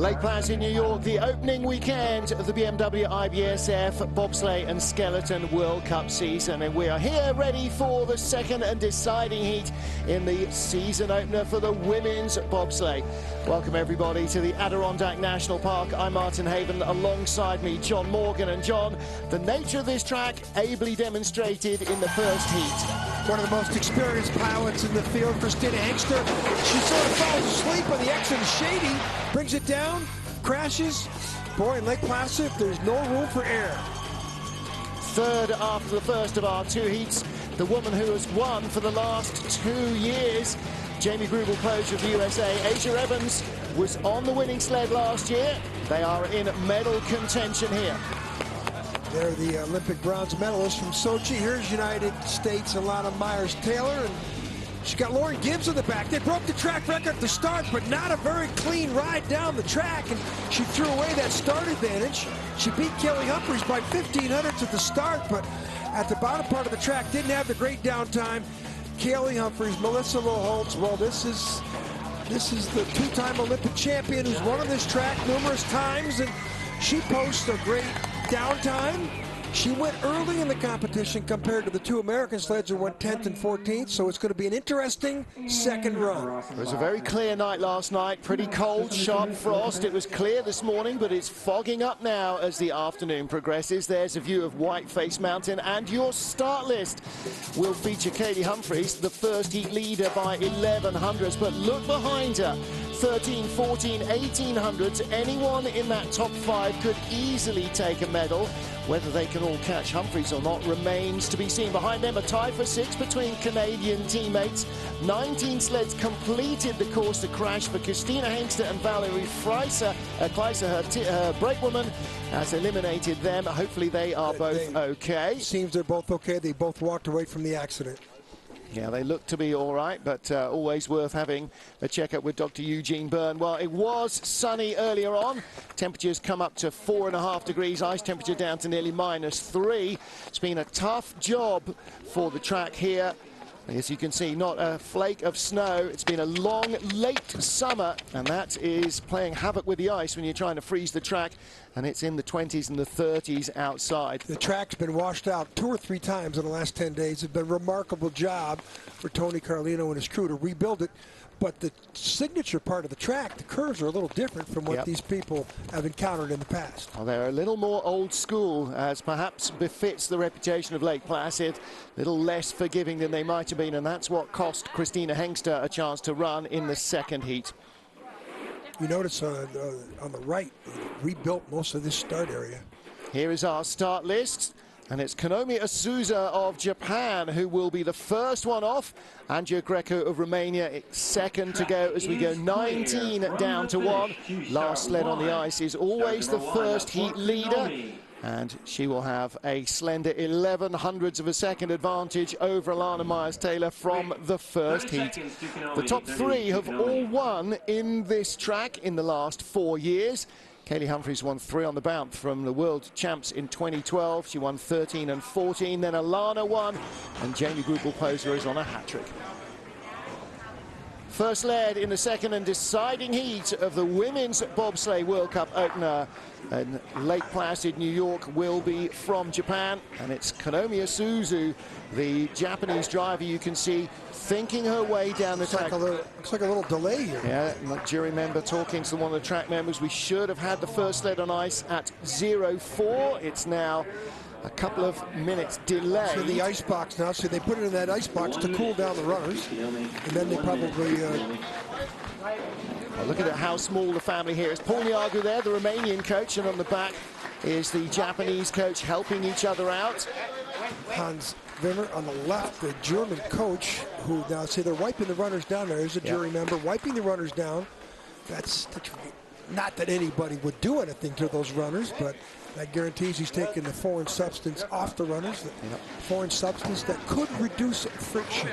Lake Placid, New York, the opening weekend of the BMW IBSF Bobsleigh and Skeleton World Cup season. And we are here ready for the second and deciding heat in the season opener for the women's bobsleigh. Welcome everybody to the Adirondack National Park. I'm Martin Haven, alongside me John Morgan. And John, the nature of this track ably demonstrated in the first heat. One of the most experienced pilots in the field, Christina Hengster. She sort of falls asleep on the exit of Shady, brings it down, crashes. Boy, in Lake Placid, there's no room for error. Third after the first of our two heats, the woman who has won for the last 2 years, Jamie Grubel-Closure of the USA. Asia Evans was on the winning sled last year. They are in medal contention here. They're the Olympic bronze medalists from Sochi. Here's United States Alana Myers-Taylor, and she's got Lauren Gibbs in the back. They broke the track record at the start, but not a very clean ride down the track, and she threw away that start advantage. She beat Kelly Humphreys by 1,500 at the start, but at the bottom part of the track didn't have the great downtime. Kelly Humphreys, Melissa Loholtz, well, this is the two-time Olympic champion who's won on this track numerous times, and she posts a great downtime. She went early in the competition compared to the two American sleds who went 10th and 14th, so it's going to be an interesting second run. It was a very clear night last night, pretty cold, sharp frost. It was clear this morning, but it's fogging up now as the afternoon progresses. There's a view of Whiteface Mountain, and your start list will feature Katie Humphreys, the first heat leader by 1100s, but look behind her. 13, 14, 1800s, anyone in that top 5 could easily take a medal. Whether they can all catch Humphreys or not remains to be seen. Behind them, a tie for 6 between Canadian teammates. 19 sleds completed the course to crash for Christina Hengster and Valerie Kleiser. Her brakewoman has eliminated them. Hopefully they are both okay. Seems they're both okay. They both walked away from the accident. Yeah, they look to be all right, but always worth having a checkup with Dr. Eugene Byrne. Well, it was sunny earlier on. Temperatures come up to 4.5 degrees, ice temperature down to nearly -3. It's been a tough job for the track here. As you can see, not a flake of snow. It's been a long, late summer, and that is playing havoc with the ice when you're trying to freeze the track, and it's in the 20s and the 30s outside. The track's been washed out 2 or 3 times in the last 10 days. It's been a remarkable job for Tony Carlino and his crew to rebuild it. But the signature part of the track, the curves are a little different from what these people have encountered in the past. Well, they're a little more old school, as perhaps befits the reputation of Lake Placid. A little less forgiving than they might have been, and that's what cost Christina Hengster a chance to run in the second heat. You notice on the right, rebuilt most of this start area. Here is our start list. And it's Konomi Asuza of Japan who will be the first one off. Angio Greco of Romania second to go as we go 19 down to 1. Last sled on the ice is always the first heat leader. And she will have a slender 1100ths of a second advantage over Alana Myers-Taylor from the first heat. The top 3 have all won in this track in the last 4 years. Katie Humphreys won 3 on the bounce from the world champs in 2012. She won 13 and 14. Then Alana won, and Jamie Grubel-Closure is on a hat-trick. First led in the second and deciding heat of the Women's Bobsleigh World Cup opener in Lake Placid, New York, will be from Japan. And it's Konomi Asuzu, the Japanese driver you can see, thinking her way down the track. Looks like a little delay here. Yeah, do you remember talking to one of the track members? We should have had the first sled on ice at 04. It's now a couple of minutes delay. So the ice box now, so they put it in that ice box to cool down the runners, and then they probably... Well, look at how small the family here is. Paul Niagu there, the Romanian coach, and on the back is the Japanese coach helping each other out. Hans Wimmer on the left, the German coach, who now see they're wiping the runners down. There's a jury member wiping the runners down. That's not that anybody would do anything to those runners, but that guarantees he's taking the foreign substance off the runners, the foreign substance that could reduce friction.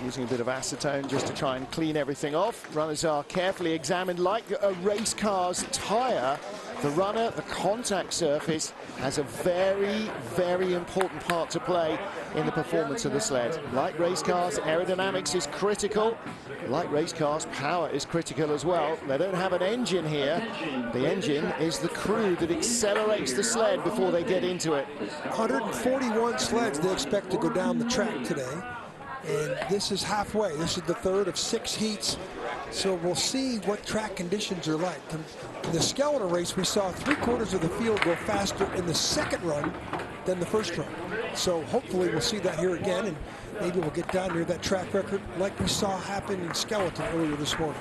Using a bit of acetone just to try and clean everything off. Runners are carefully examined like a race car's tire The runner, the contact surface, has a very, very important part to play in the performance of the sled. Like race cars, aerodynamics is critical. Like race cars, power is critical as well. They don't have an engine here. The engine is the crew that accelerates the sled before they get into it. 141 sleds they expect to go down the track today. And this is halfway. This is the third of 6 heats. So we'll see what track conditions are like. In the skeleton race, we saw 3/4 of the field go faster in the second run than the first run. So hopefully we'll see that here again, and maybe we'll get down near that track record like we saw happen in skeleton earlier this morning.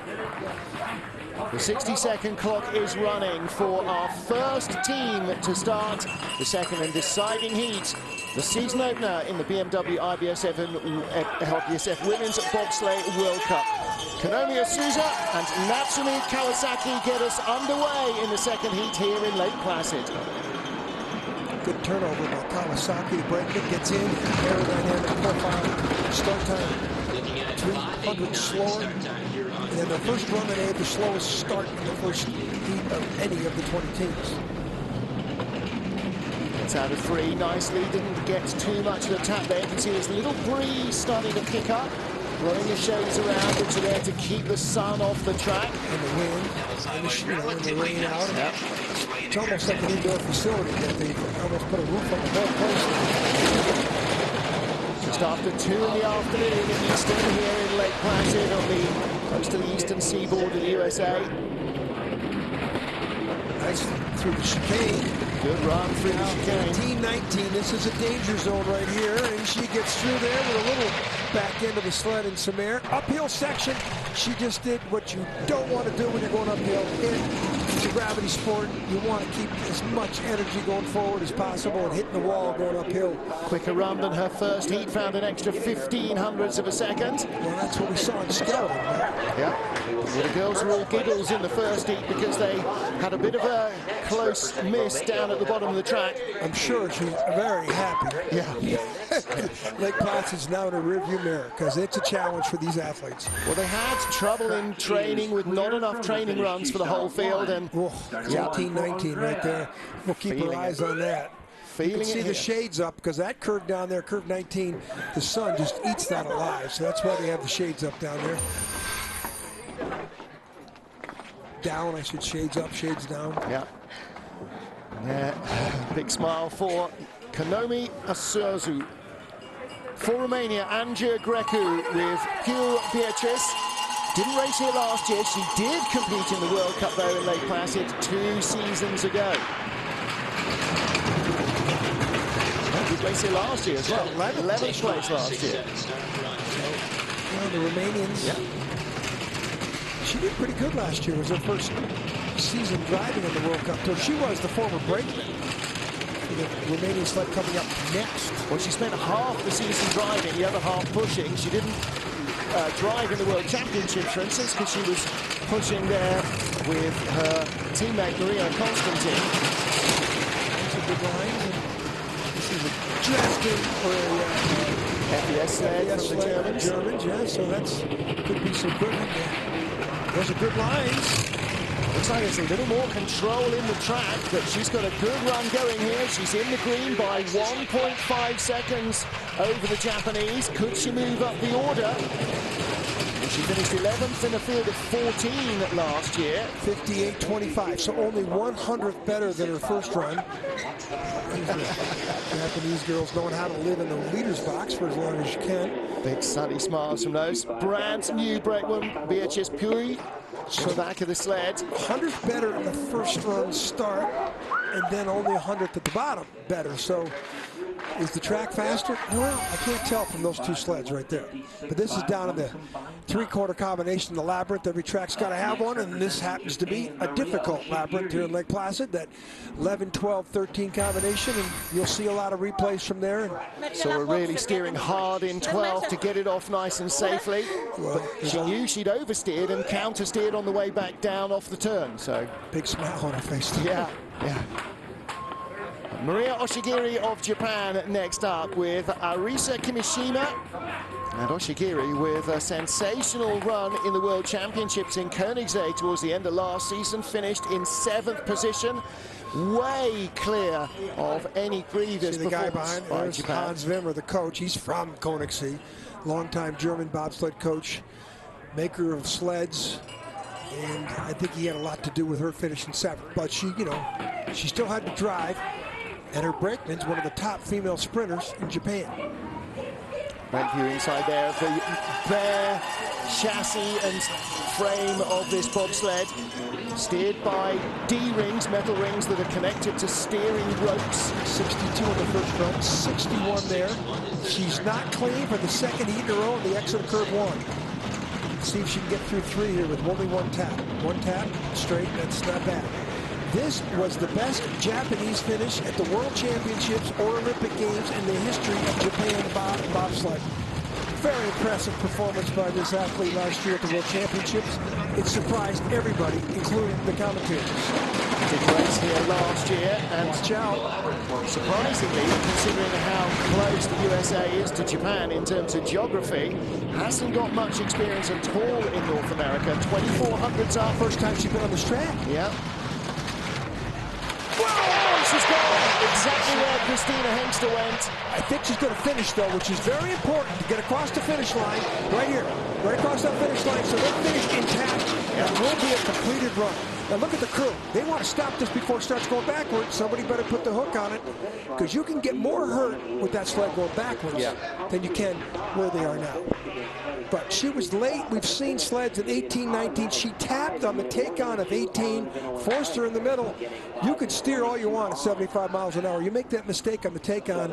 The 60-second clock is running for our first team to start the second and deciding heat. The season opener in the BMW IBSF Women's Bobsleigh World Cup. Konomi Asuza and Natsumi Kawasaki get us underway in the second heat here in Lake Placid. Good turnover by Kawasaki. The brakeman gets in, aerodynamic profile, start time 300 slower. And then the first run they had the slowest start in the first heat of any of the 20 teams. It's out of 3 nicely, didn't get too much of a tap there. You can see this little breeze starting to pick up, blowing the shades around, which are there to keep the sun off the track. And the wind, and the rain out. Yep. It's almost like an indoor facility that they almost put a roof on the whole place. Just after 2 in the afternoon in Eastern here in Lake Placid on the close to the eastern seaboard of the USA. Nice through the chicane. Good run through the chicane. 18-19, this is a danger zone right here, and she gets through there with a little back end of the sled and some air. Uphill section, she just did what you don't want to do when you're going uphill. It's a gravity sport. You want to keep as much energy going forward as possible and hitting the wall going uphill. Quicker run than her first heat, found an extra 0.15 of a second. Well, that's what we saw in skeleton. Yeah. Well, the girls were all giggles in the first heat because they had a bit of a close miss down at the bottom of the track. I'm sure she's very happy. Yeah. Lake Placid's now in a rearview mirror because it's a challenge for these athletes. Well, they had trouble in training with not enough training runs for the whole field, and it's 18-19 right there. We'll keep our eyes on that. You can see the shades up because that curve down there, curve 19, the sun just eats that alive. So that's why they have the shades up down there. Down, I should shades up, shades down. Yeah. Yeah. Big smile for Konomi Asuza. For Romania, Anja Grecu with Pure Beatrice. Didn't race here last year. She did compete in the World Cup, though, in Lake Placid 2 seasons ago. Did race here last year as well. 11th place last year. So, the Romanians. Yeah. She did pretty good last year. It was her first season driving in the World Cup. So she was the former brakeman. The Romanian sled coming up next. Well, she spent half the season driving, the other half pushing. She didn't drive in the World Championships, for instance, because she was pushing there with her teammate Maria Constantine. That's a good line. This is a drafting for a FES sled from the Germans, yeah, so that's could be some good. Those are good lines. Looks like there's a little more control in the track, but she's got a good run going here. She's in the green by 1.5 seconds over the Japanese. Could she move up the order? She finished 11th in a field of 14 last year. 58.25, so only 100th better than her first run. Japanese girls knowing how to live in the leader's box for as long as you can. Big sunny smiles from those. Brand new brakewoman, Beatrice Pui. So back of the sled. 100th better in the first run start, and then only 100th at the bottom better. So is the track faster? Well, I can't tell from those 2 sleds right there. But this is down in the 3/4 combination, the labyrinth. Every track's got to have one, and this happens to be a difficult labyrinth here in Lake Placid, that 11, 12, 13 combination, and you'll see a lot of replays from there. So we're really steering hard in 12 to get it off nice and safely. But she knew she'd oversteered and counter-steered on the way back down off the turn. So big smile on her face. Yeah, yeah. Maria Oshigiri of Japan next up with Arisa Kimishima And Oshigiri with a sensational run in the World Championships in Koenigsegg towards the end of last season, finished in 7th position, way clear of any previous See the guy performance behind by there's Japan. Hans Wimmer, the coach. He's from Koenigsegg, longtime German bobsled coach, maker of sleds, and I think he had a lot to do with her finishing 7th. But she, you know, she still had to drive, and her brakeman's one of the top female sprinters in Japan. Front view inside there of the bare chassis and frame of this bobsled, steered by D-rings, metal rings that are connected to steering ropes. 62 on the first run, 61 there. She's not clean for the second heat in a row in the exit of curve 1. See if she can get through 3 here with only 1 tap. 1 tap, straight, that's not bad. This was the best Japanese finish at the World Championships or Olympic Games in the history of Japan bobsled. Very impressive performance by this athlete last year at the World Championships. It surprised everybody, including the commentators. Did race here last year, and watch out. Surprisingly, considering how close the USA is to Japan in terms of geography, hasn't got much experience at all in North America. 2400s up. First time she's been on this track. Yeah. Whoa, she's gone exactly where Christina Hengster went. I think she's going to finish, though, which is very important to get across the finish line. Right here, right across that finish line, so they'll finish intact, and it will be a completed run. Now look at the crew. They want to stop this before it starts going backwards. Somebody better put the hook on it, because you can get more hurt with that sled going backwards than you can where they are now. But she was late. We've seen sleds at 18, 19. She tapped on the take-on of 18, forced her in the middle. You could steer all you want at 75 miles an hour. You make that mistake on the take-on,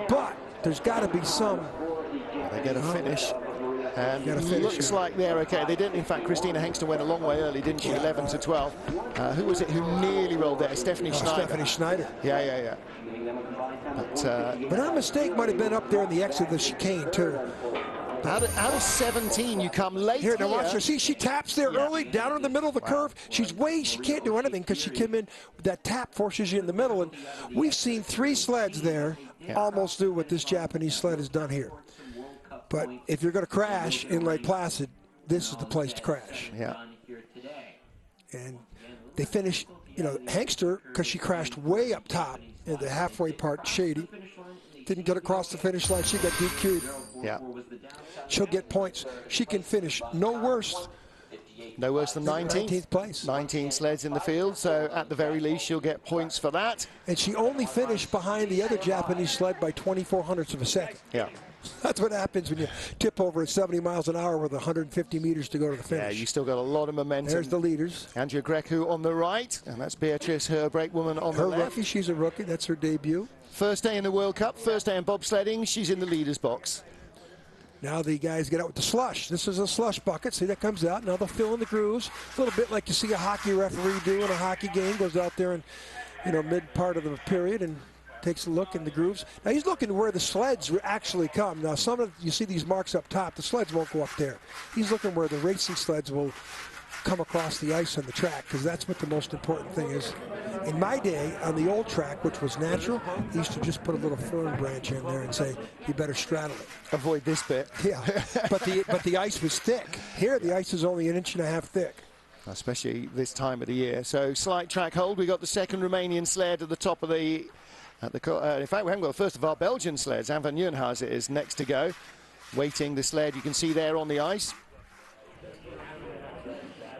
but there's got to be some. They get a finish. And it looks like they're okay. They didn't. In fact, Christina Hengster went a long way early, didn't she? 11 to 12. Who was it who nearly rolled there? Stephanie Schneider. Stephanie Schneider. Yeah. But her mistake might have been up there in the exit of the chicane, too. Out of 17, you come late here. Now watch her. See, she taps there early, down in the middle of the curve. She can't do anything because she came in. That tap forces you in the middle. And we've seen 3 sleds there almost do what this Japanese sled has done here. But if you're going to crash in Lake Placid, this is the place to crash. Yeah. And they finish, you know, Hengster, because she crashed way up top in the halfway part, shady. Didn't get across the finish line. She got DQ'd. Yeah. She'll get points. She can finish no worse. No worse than 19th place. 19 sleds in the field, so at the very least she'll get points for that. And she only finished behind the other Japanese sled by 24/100ths of a second. Yeah. That's what happens when you tip over at 70 miles an hour with 150 meters to go to the finish. Yeah, you still got a lot of momentum. There's the leaders. Andrea Grecu on the right, and that's Beatrice, her brakewoman, on the left. Her rookie, she's a rookie. That's her debut. First day in the World Cup, first day in bobsledding. She's in the leaders box. Now the guys get out with the slush. This is a slush bucket. See, that comes out. Now they'll fill in the grooves. A little bit like you see a hockey referee do in a hockey game. Goes out there in, you know, mid part of the period and takes a look in the grooves. Now he's looking where the sleds actually come. Now some of you see these marks up top. The sleds won't go up there. He's looking where the racing sleds will come across the ice on the track, because that's what the most important thing is. In my day, on the old track, which was natural, he used to just put a little fern branch in there and say, you better straddle it. Avoid this bit. Yeah, but the ice was thick. Here, the ice is only 1.5 inches thick. Especially this time of the year. So slight track hold. We got the second Romanian sled at the top of the... in fact, we haven't got the first of our Belgian sleds. Anne van Nieuwenhuizen is next to go. Waiting the sled you can see there on the ice.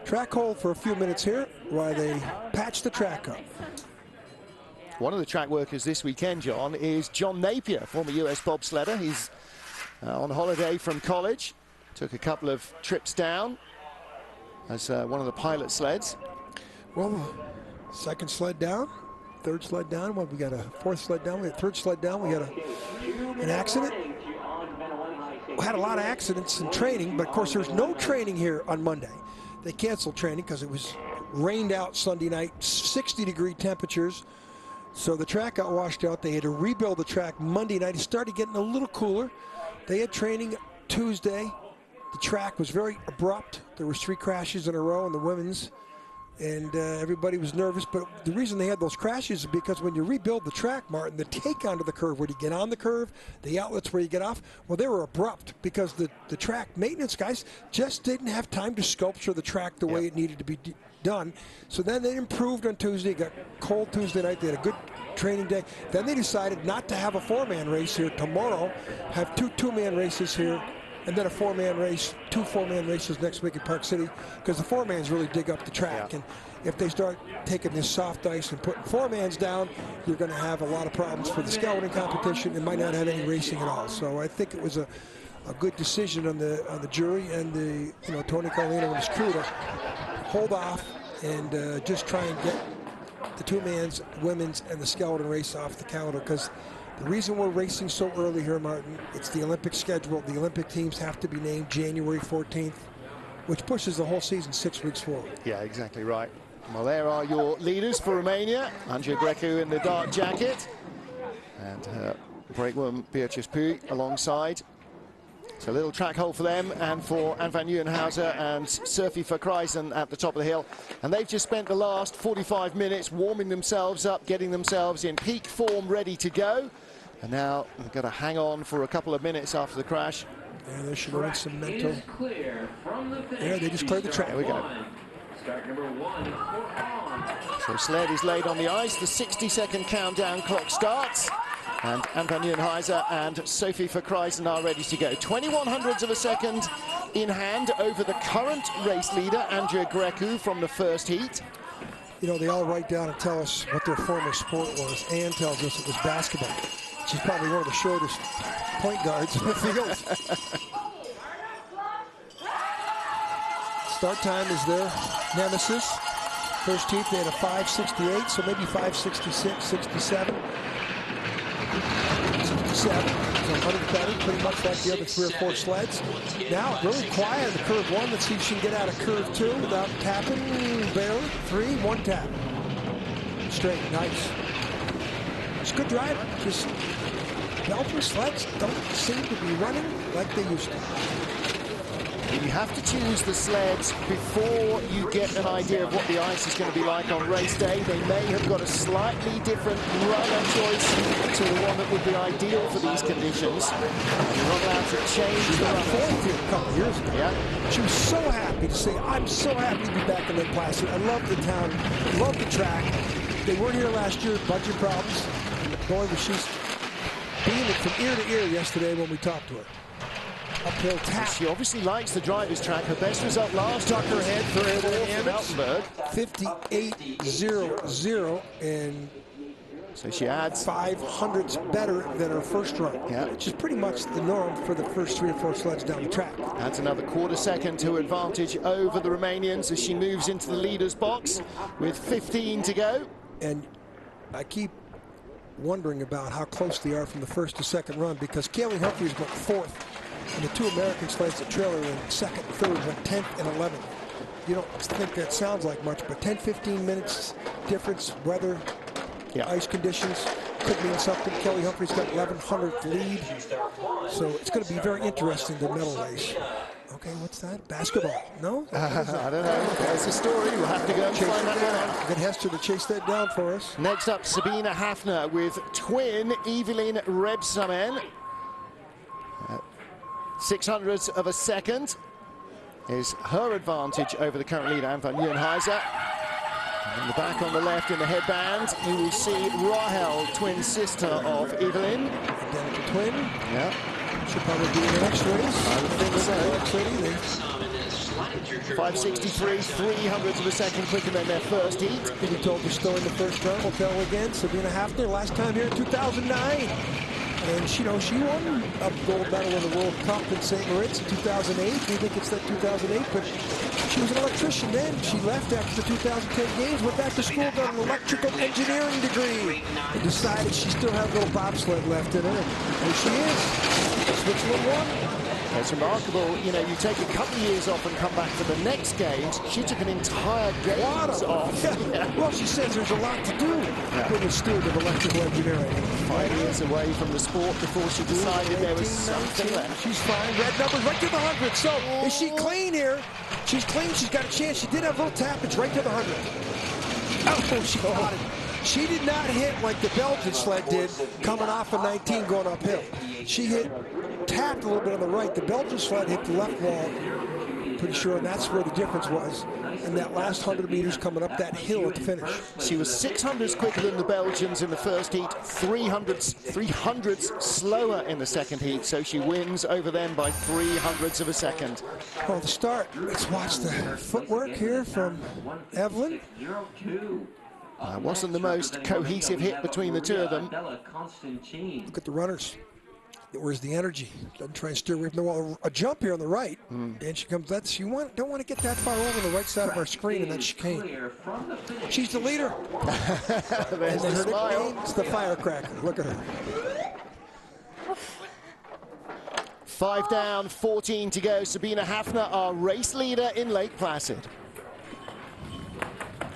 Track hold for a few minutes here while they patch the track up. One of the track workers this weekend, John, is John Napier, former US bobsledder. He's on holiday from college. Took a couple of trips down as one of the pilot sleds. Well, second sled down, third sled down. Well, we got a fourth sled down. We got a third sled down. We got an accident. We had a lot of accidents in training, but of course there's no training here on Monday. They canceled training because it was rained out Sunday night, 60-degree temperatures. So the track got washed out. They had to rebuild the track Monday night. It started getting a little cooler. They had training Tuesday. The track was very abrupt. There was 3 crashes in a row in the women's and everybody was nervous. But the reason they had those crashes is because when you rebuild the track, Martin, the take onto the curve, where you get on the curve, the outlets where you get off, well, they were abrupt because the track maintenance guys just didn't have time to sculpture the track the way it needed to be done. So then they improved on Tuesday. It got cold Tuesday night. They had a good training day. Then they decided not to have a 4-man race here tomorrow, have two-man races here, and then a 4-man race, 2 4-man races next week in Park City, because the 4-mans really dig up the track. And if they start taking this soft ice and putting 4-mans down, you're going to have a lot of problems for the scouting competition and might not have any racing at all. So I think it was a good decision on the jury and Tony Carlino and his crew to hold off and just try and get the 2-mans, women's, and the skeleton race off the calendar, because the reason we're racing so early here, Martin, it's the Olympic schedule. The Olympic teams have to be named January 14th, which pushes the whole season 6 weeks forward. Yeah, exactly right. Well, there are your leaders for Romania. Andrea Grecu in the dark jacket, and her brakewoman Beatrice Puy alongside. So a little track hole for them and for Anne van Nieuwenhuizen and Sophie Verkrijzen at the top of the hill. And they've just spent the last 45 minutes warming themselves up, getting themselves in peak form, ready to go. And now they've got to hang on for a couple of minutes after the crash. Yeah, they should have some mental. Yeah, they just cleared the track. There we go. So sled is laid on the ice. The 60-second countdown clock starts. And Anne van Nieuwenhuizen and Sophie Verkrijzen are ready to go. 21/100ths of a second in hand over the current race leader, Andrea Grecu, from the first heat. You know, they all write down and tell us what their former sport was. Anne tells us it was basketball. She's probably one of the shortest point guards in the field. Start time is their nemesis. First heat, they had a 5:68, so maybe 5:66, 67. 67, so 100 better, pretty much like the other 3 or 4 sleds. Now, really quiet in the curve 1. Let's see if she can get out of curve 2 without tapping. Barely. 3, 1 tap. Straight, nice. It's good driving. Just Belgian sleds don't seem to be running like they used to. You have to choose the sleds before you get an idea of what the ice is going to be like on race day. They may have got a slightly different runner choice to the one that would be ideal for these conditions. And you're not allowed to change the runner. A couple of years ago. Yeah. She was so happy to say, I'm so happy to be back in Lake Placid. I love the town, love the track. They weren't here last year, budget problems. And boy, was she's beaming from ear to ear yesterday when we talked to her. Uphill tap. She obviously likes the driver's track. Her best result last Tuck her head for Altenburg. 58.00, and so she adds 500ths better than her first run. Yeah, which is pretty much the norm for the first 3 or 4 sleds down the track. Adds another quarter second to advantage over the Romanians as she moves into the leader's box with 15 to go. And I keep wondering about how close they are from the first to second run, because Kaylee Humphries went 4th. And the 2 American sleds that trailer in 2nd and 3rd went 10th and 11th. You don't think that sounds like much, but 10-15 minutes difference, weather, ice conditions could mean something. Kelly Humphries got 1100th lead, so it's going to be very interesting, the medal race. Okay, what's that? Basketball? No? I don't know. There's the story. We'll have to go and find that one out. Get Hester to chase that down for us. Next up, Sabine Hafner with twin Evelyn Rebsamen. 600ths of a second is her advantage over the current leader, Anne van Nieuwenhuizen. In the back on the left in the headband, you will see Rahel, twin sister of Evelyn. Identical twin. Yeah. She'll probably be in the next race. I would think so. 5:63, 300ths of a second quicker than their first heat. We told the story in the first round. We'll tell again. Sabina Hafner, last time here in 2009. And she won a gold medal in the World Cup in St. Moritz in 2008. We think it's that 2008, but she was an electrician then. She left after the 2010 games, went back to school, got an electrical engineering degree, and decided she still had a little bobsled left in her. And there she is. Switzerland won. It's remarkable, you know, you take a couple of years off and come back for the next games. She took an entire games off. Yeah. Well, she says there's a lot to do with a student of electrical engineering. 5 years away from the sport before she decided there was something left. She's fine. Red numbers right to the 100. So is she clean here? She's clean. She's got a chance. She did have a little tappage right to the 100. Oh, she caught it. She did not hit like the Belgian sled did coming off of 19 going uphill. She tapped a little bit on the right. The Belgian sled hit the left wall, pretty sure, and that's where the difference was. And that last 100 meters coming up that hill at the finish. She was 600s quicker than the Belgians in the first heat, 300s slower in the second heat, so she wins over them by 300ths of a second. Well, the start, let's watch the footwork here from Evelyn. Wasn't the most cohesive hit between the two of them. Look at the runners. Where's the energy? Doesn't try and steer away from the wall. A jump here on the right, and she comes. Don't want to get that far over the right side of our screen in that chicane. She's the leader. There's the smile. It's the firecracker. Look at her. 5 down, 14 to go. Sabina Hafner, our race leader in Lake Placid.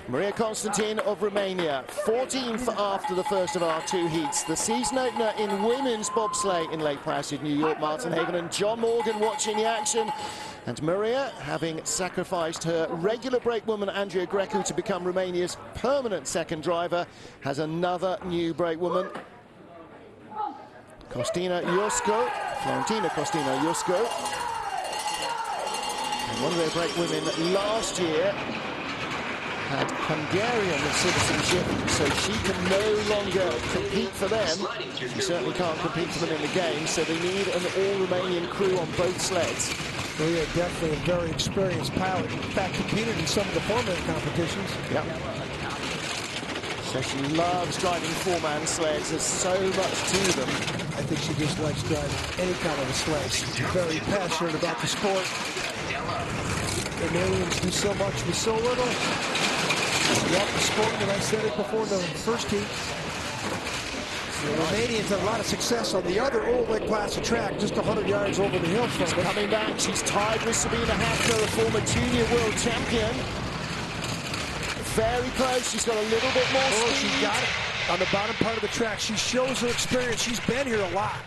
Maria Constantin of Romania, 14th after the first of our 2 heats. The season opener in women's bobsleigh in Lake Placid, New York. Martin Haven and John Morgan watching the action. And Maria, having sacrificed her regular brakewoman Andrea Grecu to become Romania's permanent second driver, has another new brakewoman. Florentina Costina Iusco. And one of their brakewomen last year had Hungarian citizenship, so she can no longer compete for them. She certainly can't compete for them in the game, so they need an all-Romanian crew on both sleds. Well, yeah, definitely a very experienced pilot. In fact, competed in some of the four-man competitions. Yep. So she loves driving four-man sleds. There's so much to them. I think she just likes driving any kind of a sled. She's very passionate about the sport. The Romanians do so much with so little. Love the sport, and I said it before the first heat. The Romanians had a lot of success on the other old Lake Placid track, just 100 yards over the hill from it. Coming back, she's tied with Sabina Hafner, a former junior world champion. Very close, she's got a little bit more speed. She got it on the bottom part of the track. She shows her experience. She's been here a lot.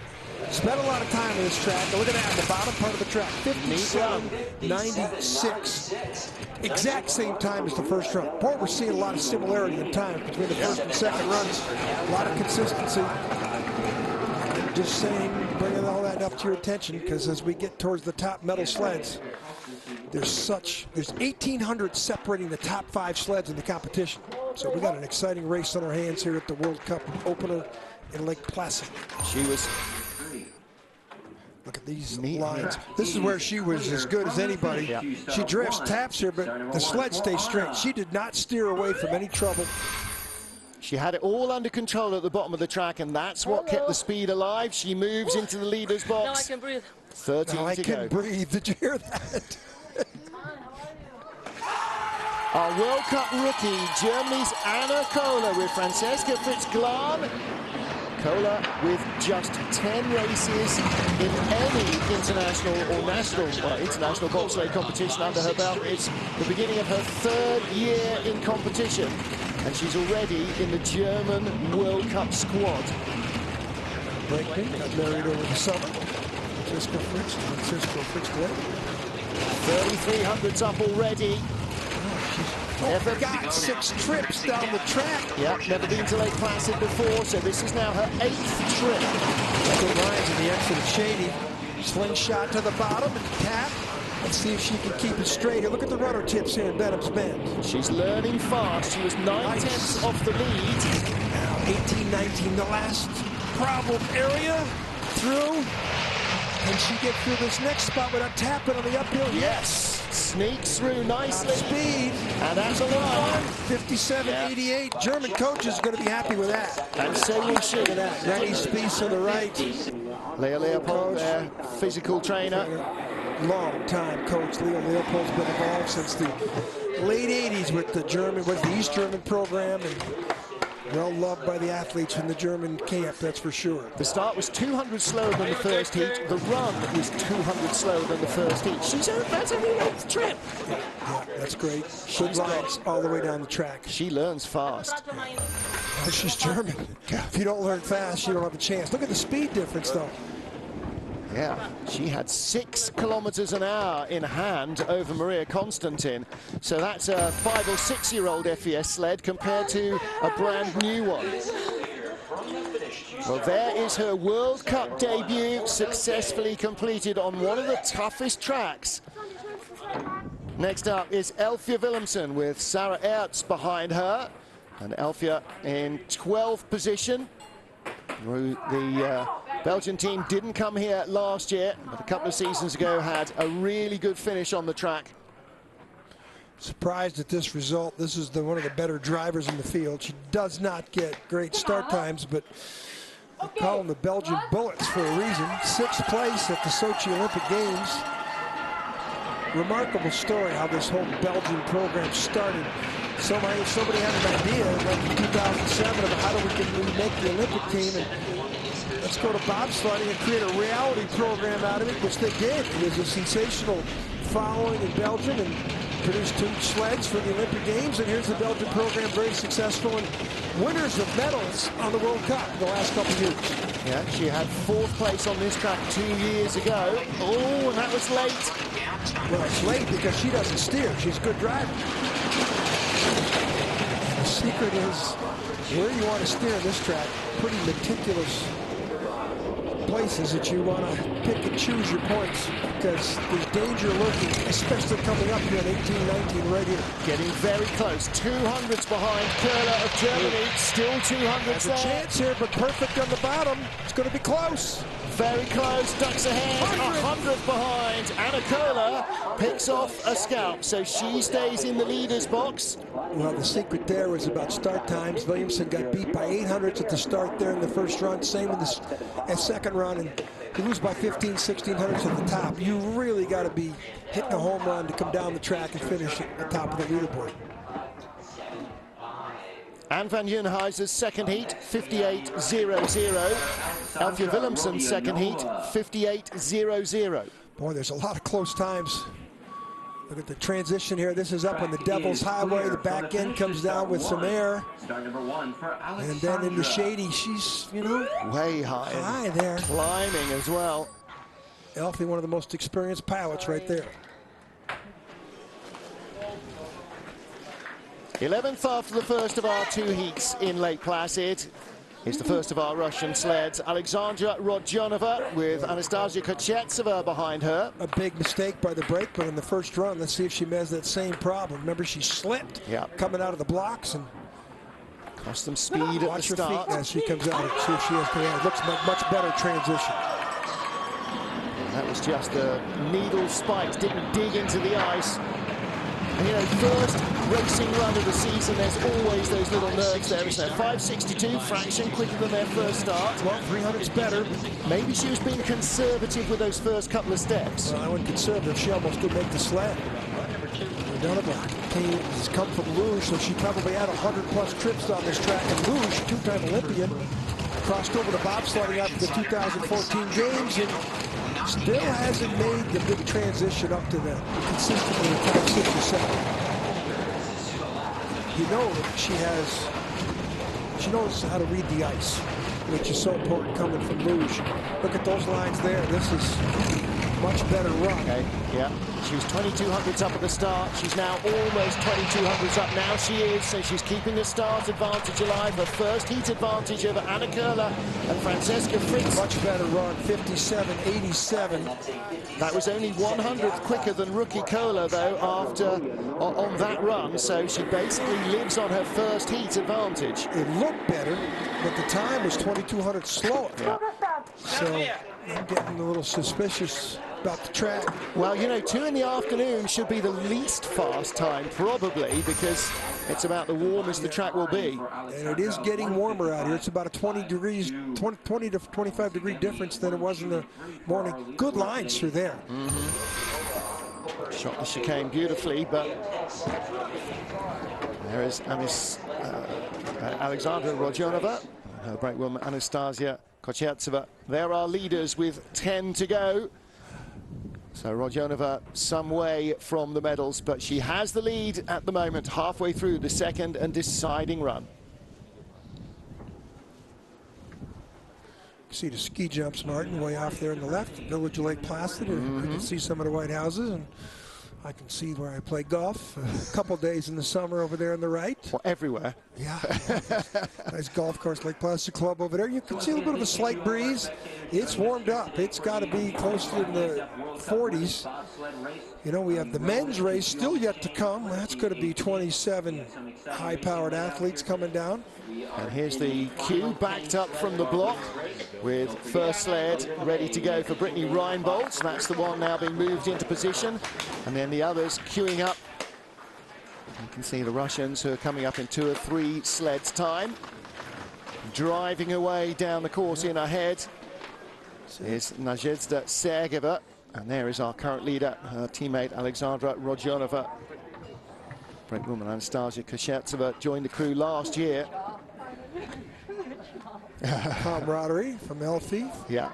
Spent a lot of time on this track. And look at that, on the bottom part of the track. 57.96. Exact same time as the first run. Boy, we're seeing a lot of similarity in time between the first and second runs. A lot of consistency. Just saying, bringing all that up to your attention, because as we get towards the top metal sleds, there's 1,800 separating the top 5 sleds in the competition. So we got an exciting race on our hands here at the World Cup opener in Lake Placid. She was... Look at these lines. This is where she was as good as anybody. Yeah. She drifts, taps here, but the sled stays straight. She did not steer away from any trouble. She had it all under control at the bottom of the track, and that's what kept the speed alive. She moves into the leader's box. Now I can breathe. 13 to go. I can breathe. Did you hear that? Our World Cup rookie, Germany's Anna Kohler with Francesca Fritz-Glan. Kohler with just 10 races in any international or international bobsleigh competition under her belt. It's the beginning of her 3rd year in competition, and she's already in the German World Cup squad. Brakeman got married over the summer. Francisco Fritz-Glan. 3,300s up already. Never got 6 trips down the track. Yep, never been to Lake Placid before, so this is now her 8th trip. Couple lines in the exit of Shady. Slingshot to the bottom and tap. Let's see if she can keep it straight here. Look at the rudder tips here in Benham's Bend. She's learning fast. She was 9/10 off the lead. Now 18-19, the last problem area. Through. Can she get through this next spot without tapping on the uphill? Yes. Sneaks through nicely. Speed. And that's a line. 57.88. German coaches are going to be happy with that. And so we should. Rennie Spiess on the right. Leo Leopold, their physical trainer. Long time coach. Leo Leopold's been involved since the late 80s with the East German program, and well loved by the athletes in the German camp, that's for sure. The start was 200 slower than the first heat. The run was 200 slower than the first heat. That's a real 8th trip. Yeah, that's great. Good lines all the way down the track. She learns fast. Yeah. She's German. If you don't learn fast, you don't have a chance. Look at the speed difference, though. Yeah, she had 6 kilometers an hour in hand over Maria Constantin. So that's a 5 or 6-year-old FES sled compared to a brand new one. Well, there is her World Cup debut, successfully completed on one of the toughest tracks. Next up is Elfje Willemsen with Sarah Ertz behind her. And Elfje in 12th position. The Belgian team didn't come here last year, but a couple of seasons ago had a really good finish on the track. Surprised at this result. This is one of the better drivers in the field. She does not get great start times, but I call them the Belgian Bullets for a reason. 6th place at the Sochi Olympic Games. Remarkable story how this whole Belgian program started. Somebody had an idea in 2007 about how we make the Olympic team, and let's go to bobsledding and create a reality program out of it, which they did. It was a sensational following in Belgium and produced 2 sleds for the Olympic Games, and here's the Belgian program, very successful and winners of medals on the World Cup in the last couple of years. Yeah, she had 4th place on this track 2 years ago. Oh, and that was late. Well, it's late because she doesn't steer. She's a good driver. The secret is where you want to steer this track. Pretty meticulous places that you want to pick and choose your points, because there's danger lurking, especially coming up here at 18-19 right here. Getting very close. 200s behind Köhler of Germany. Still 200s There's there. a chance here, but perfect on the bottom. It's going to be close. Very close, ducks ahead, 100th behind. Anna Köhler picks off a scalp, so she stays in the leader's box. Well, the secret there was about start times. Williamson got beat by 800s at the start there in the first run, same in the second run, and you lose by 15, 1600s at the top. You really got to be hitting a home run to come down the track and finish at the top of the leaderboard. Anne van Nieuwenhuizen's second heat, 58.00. Elfje Willemsen's second heat, 58.00. Boy, there's a lot of close times. Look at the transition here. This is up on the Devil's Highway. The back end comes down with some air. And then in the shady, she's, you know, way high. High there. Climbing as well. Elfie, one of the most experienced pilots right there. 11th after the first of our 2 heats in Lake Placid. Is the first of our Russian sleds. Alexandra Rodionova with Anastasia Kochetsova behind her. A big mistake by the brakeman in the first run. Let's see if she has that same problem. Remember, she slipped coming out of the blocks and cost them speed at the watch her start. feet as she comes out. See if she has command. Looks like much better transition. That was just a needle spikes, didn't dig into the ice. And, you know, first racing run of the season, there's always those little nerves there, isn't there? 5:62, fraction quicker than their first start. Well, 300's better. Maybe she was being conservative with those first couple of steps. Well, I went conservative. She almost did make the sled. Rodionova has come from Luge, so she probably had 100+ trips on this track. And Luge, 2-time Olympian, crossed over to bobsledding after the 2014 Games and still hasn't made the big transition up to the consistently in time 67. You know that she knows how to read the ice, which is so important coming from Luge. Look at those lines there. This is much better run. Okay, yeah. She was 2200s up at the start. She's now almost 2200s up. Now she is, so she's keeping the start advantage alive. Her first heat advantage over Anna Köhler and Francesca Fritz. Much better run, 57.87. That was only 100th quicker than rookie Köhler, though, after on that run. So she basically lives on her first heat advantage. It looked better, but the time was 2200 slower. Yeah. So I'm getting a little suspicious about the track. Well, you know, 2 in the afternoon should be the least fast time, probably, because it's about the warmest the track will be. And it is getting warmer out here. It's about a 20 to 25 degree difference than it was in the morning. Good lines through there. Shot the chicane beautifully, but there is Alexandra Rodionova, her brakewoman Anastasia Kochetsova. There are leaders with 10 to go. So Rodionova some way from the medals, but she has the lead at the moment, halfway through the second and deciding run. See the ski jumps, Martin, way off there in the left, village of Lake Placid. I can see some of the white houses, and I can see where I play golf a couple days in the summer over there on the right. Well, everywhere. Yeah. Nice golf course, Lake Placid Club over there. You can see a little bit of a slight breeze. It's warmed up. It's got to be close to the 40s. You know, we have the men's race still yet to come. That's going to be 27 high-powered athletes coming down. And here's the queue backed up from the block with first sled ready to go for Brittany Reinbold. That's the one now being moved into position. And then the others queuing up. You can see the Russians who are coming up in 2 or 3 sleds time. Driving away down the course in ahead is Nadezhda Sergeva. And there is our current leader, her teammate Alexandra Rodionova. Brakewoman Anastasia Koshetsova joined the crew last year. Camaraderie from Elfie. Yeah.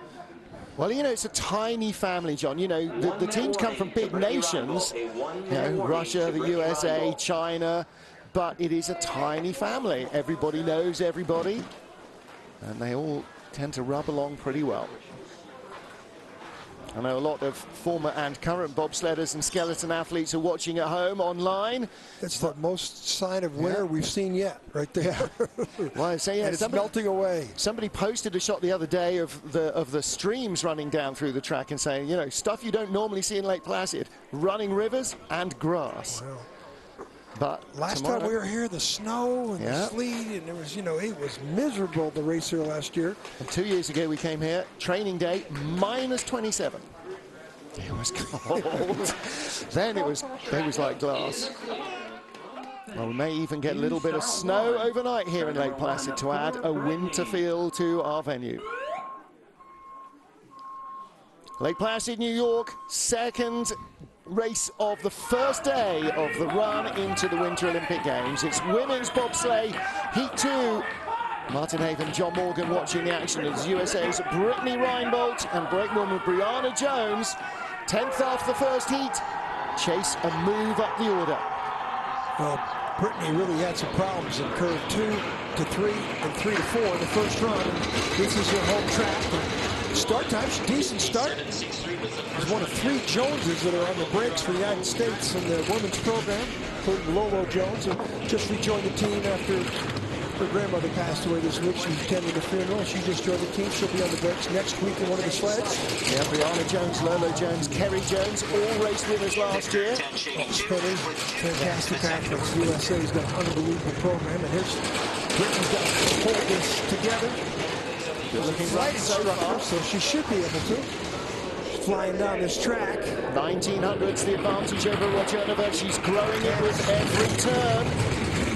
Well, you know, it's a tiny family, John. You know, the teams come from big nations, you know, Russia, the USA, China, but it is a tiny family. Everybody knows everybody, and they all tend to rub along pretty well. I know a lot of former and current bobsledders and skeleton athletes are watching at home online. That's the most sign of winter we've seen yet, right there. Well, I say, and it's melting away. Somebody posted a shot the other day of the streams running down through the track and saying, you know, stuff you don't normally see in Lake Placid, running rivers and grass. Wow. But last time we were here, the snow and the sleet, and there was, you know, it was miserable to race here last year. And 2 years ago we came here, training day, minus 27. It was cold. Then it was like glass. Well, we may even get a little bit of snow overnight here in Lake Placid to add a winter feel to our venue. Lake Placid, New York, second race of the first day of the run into the Winter Olympic Games. It's women's bobsleigh, Heat 2. Martin Haven, John Morgan watching the action as USA's Brittany Reinbold and brakewoman Brianna Jones, 10th after the first heat, chase a move up the order. Well, Brittany really had some problems in curve 2 to 3 and 3 to 4 in the first run. And this is her home track. And start time, decent start. She's one of 3 Joneses that are on the brakes for the United States in the women's program, including Lolo Jones, and just rejoined the team after her grandmother passed away this week. She attended the funeral. She just joined the team. She'll be on the brakes next week in one of the sleds. Yeah, Brianna Jones, Lolo Jones, Kerry Jones, all race winners last year. Spinning, fantastic athletes. The USA's got an unbelievable program, and here's Brittany's got to hold this together. Looking right so far, so she should be able to. Flying down this track. 1900's the advantage over Rodionova. She's growing it with every turn.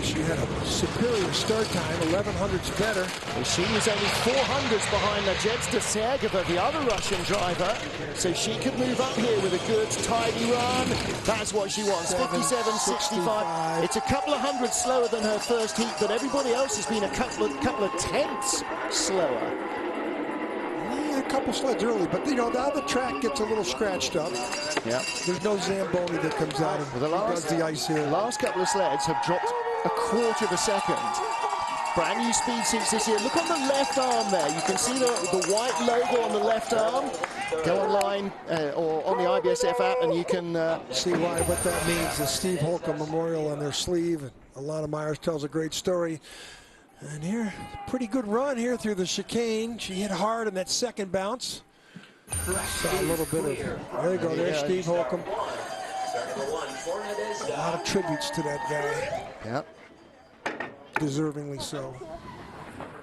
She had a superior start time, 1100's better. Well, she was only 400s behind Nadezhda Sergeva, the other Russian driver, so she could move up here with a good, tidy run. That's what she wants, 57.65. It's a couple of hundreds slower than her first heat, but everybody else has been a couple of tenths slower. A couple sleds early, but you know, now the track gets a little scratched up. Yeah. There's no Zamboni that comes out and does the ice here. The last couple of sleds have dropped a quarter of a second. Brand new speed suits this year. Look on the left arm there. You can see the white logo on the left arm. Go online or on the IBSF app and you can see what that means. The Steve Holcomb Memorial on their sleeve. Alana Myers tells a great story. And here, pretty good run here through the chicane. She hit hard in that second bounce. Saw a little bit of, there you go, there's Steve Holcomb. A lot of tributes to that guy. Yep. Deservingly so.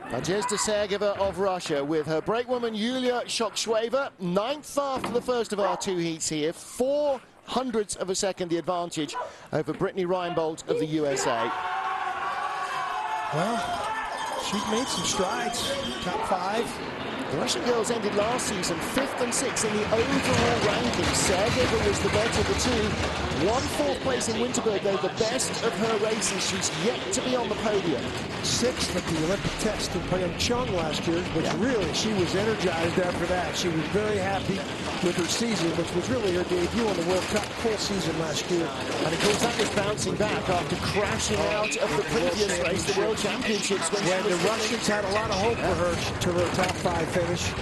Nadezhda Sergeva of Russia with her brakewoman Yulia Shokshweva, 9th after the first of our 2 heats here, 400ths of a second the advantage over Brittany Reinbold of the USA. Well, she's made some strides, top 5. The Russian girls ended last season 5th and 6th in the overall rankings. Sergeva was the better of the 2. 1 4th place in Winterberg, though the best of her races. She's yet to be on the podium. 6th at the Olympic test in Pyeongchang last year, which really, she was energized after that. She was very happy with her season, which was really her debut on the World Cup full season last year. And of course that was bouncing back after crashing out of the previous race, the World Championships, when the Russians had a lot of hope for her to her top 5 finish.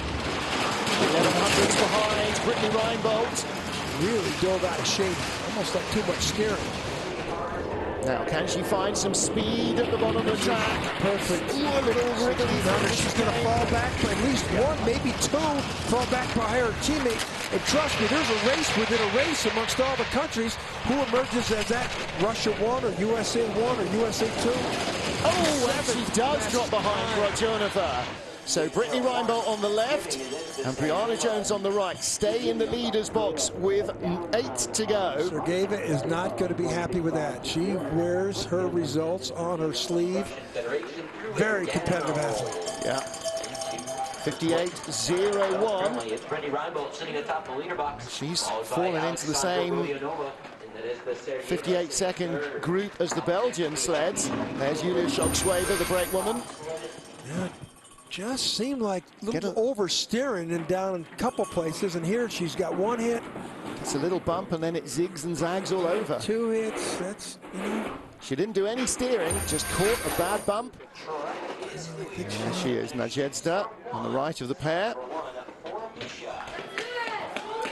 1100s behind Brittany Reinbold. Really dove out of shape, almost like too much steering. Now, can she find some speed at the bottom of the track? Perfect. Ooh, a little wriggly. She's going to fall back for at least one, maybe two, fall back by her teammate. And trust me, there's a race within a race amongst all the countries. Who emerges as that Russia 1 or USA 1 or USA 2? Oh, and she does drop behind Rodionova. So Brittany Reinbold on the left and Brianna Jones on the right stay in the leader's box with 8 to go. Sergeyeva is not going to be happy with that. She wears her results on her sleeve. Very competitive athlete. Yeah. 58.01. She's fallen into the same 58-second group as the Belgian sleds. There's Julia Schockschwaber, the brake woman. Yeah. Just seemed like a little oversteering and down in a couple places, and here she's got one hit. It's a little bump and then it zigs and zags all over. 2 hits, that's, you know. She didn't do any steering, just caught a bad bump. There she is, Najedsta on the right of the pair.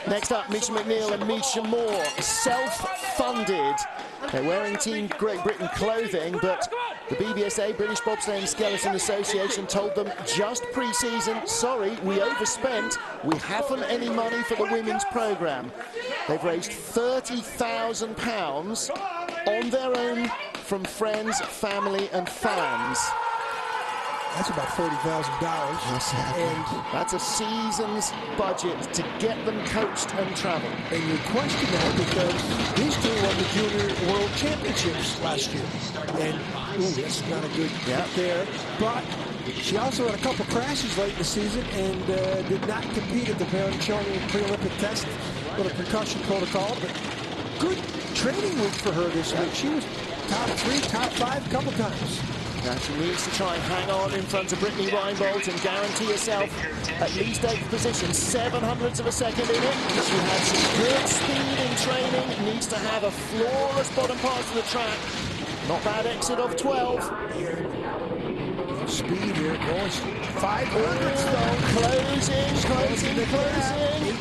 Next up, Misha McNeil and Misha Moore, self-funded. They're wearing Team Great Britain clothing, but the BBSA, British Bobsleigh and Skeleton Association, told them just pre-season, sorry, we overspent. We haven't any money for the women's programme. They've raised £30,000 on their own from friends, family and fans. That's about $40,000. Yes, and that's a season's budget to get them coached and travel. And you question that because these two won the Junior World Championships last year. And, ooh, that's not a good hit there. But she also had a couple crashes late in the season and did not compete at the Pyeongchang pre-Olympic test with a concussion protocol. But good training week for her this week. She was top 3, top 5 a couple times. Now she needs to try and hang on in front of Brittany Reinbold and guarantee herself at least 8th position, 700ths of a second in it. She had some good speed in training, needs to have a flawless bottom part of the track. Not bad exit of 12. Speed here, going 500s though. Closing.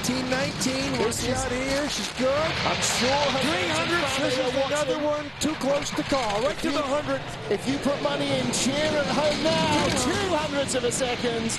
18-19, watch out here, she's good. I'm sure her 300s, this is another one too close to call, right to the 100th. If you put money in, cheer at home now, 200ths of a second.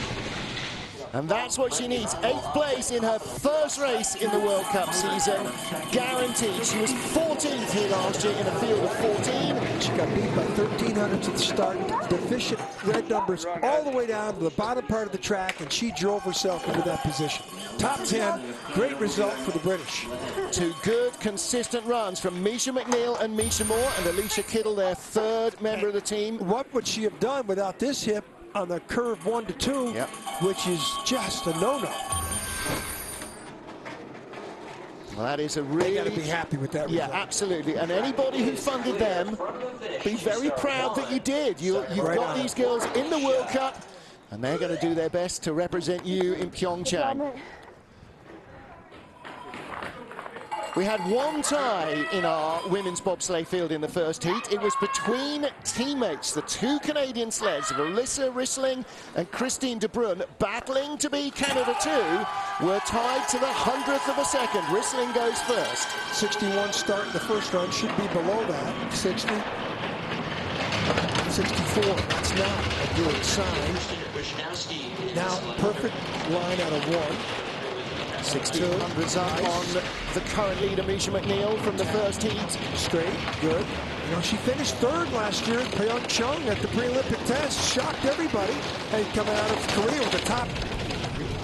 And that's what she needs. 8th place in her first race in the World Cup season. Guaranteed. She was 14th here last year in a field of 14. She got beat by 1300ths at the start. Deficient red numbers all the way down to the bottom part of the track, and she drove herself into that position. Top 10, great result for the British. 2 good, consistent runs from Misha McNeil and Misha Moore, and Alicia Kittle, their 3rd member of the team. What would she have done without this hip on the curve 1 to 2, which is just a no-no? Well, that is a really... They got to be happy with that result. Yeah, absolutely. And anybody who funded them, be very proud that you did. You've got these girls in the World Cup, and they're going to do their best to represent you in Pyeongchang. We had one tie in our women's bobsleigh field in the first heat. It was between teammates, the 2 Canadian sleds, Alyssa Rissling and Christine De Bruyne, battling to be Canada 2, were tied to the 100th of a second. Rissling goes first. 61 start in the first run, should be below that. 60. 64, that's not a good sign. Now, perfect line out of 1. 1600s up on the current leader, Misha McNeil, from the first heat. Straight, good. You know, she finished 3rd last year in Pyeongchang at the pre-Olympic test. Shocked everybody. And coming out of Korea with the top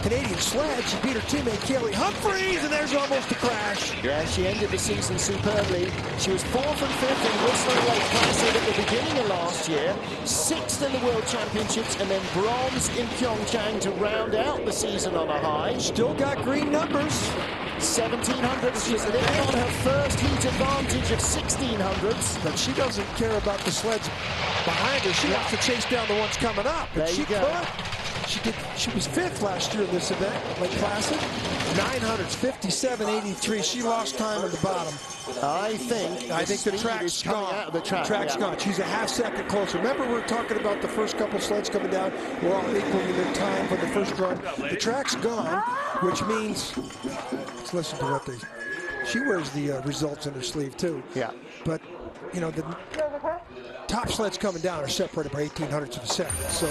Canadian sled, she beat her teammate Kaylee Humphreys, and there's almost a crash. Yeah, she ended the season superbly. She was 4th and 5th in Whistler Lake Placid at the beginning of last year, 6th in the World Championships, and then bronze in Pyeongchang to round out the season on a high. Still got green numbers. 1700s, she's living on her first heat advantage of 1600s. But she doesn't care about the sleds behind her. She wants to chase down the ones coming up. There you go. She was 5th last year in this event, Lake Placid. 900s, 57.83. She lost time on the bottom. I think the track's gone. Out of the track's gone. She's a half-second closer. Remember, we were talking about the first couple sleds coming down. We're all equal in their time for the first run. The track's gone, which means, let's listen to what she wears the results in her sleeve too. Yeah. But, you know, the top sleds coming down are separated by 1800ths of a second. So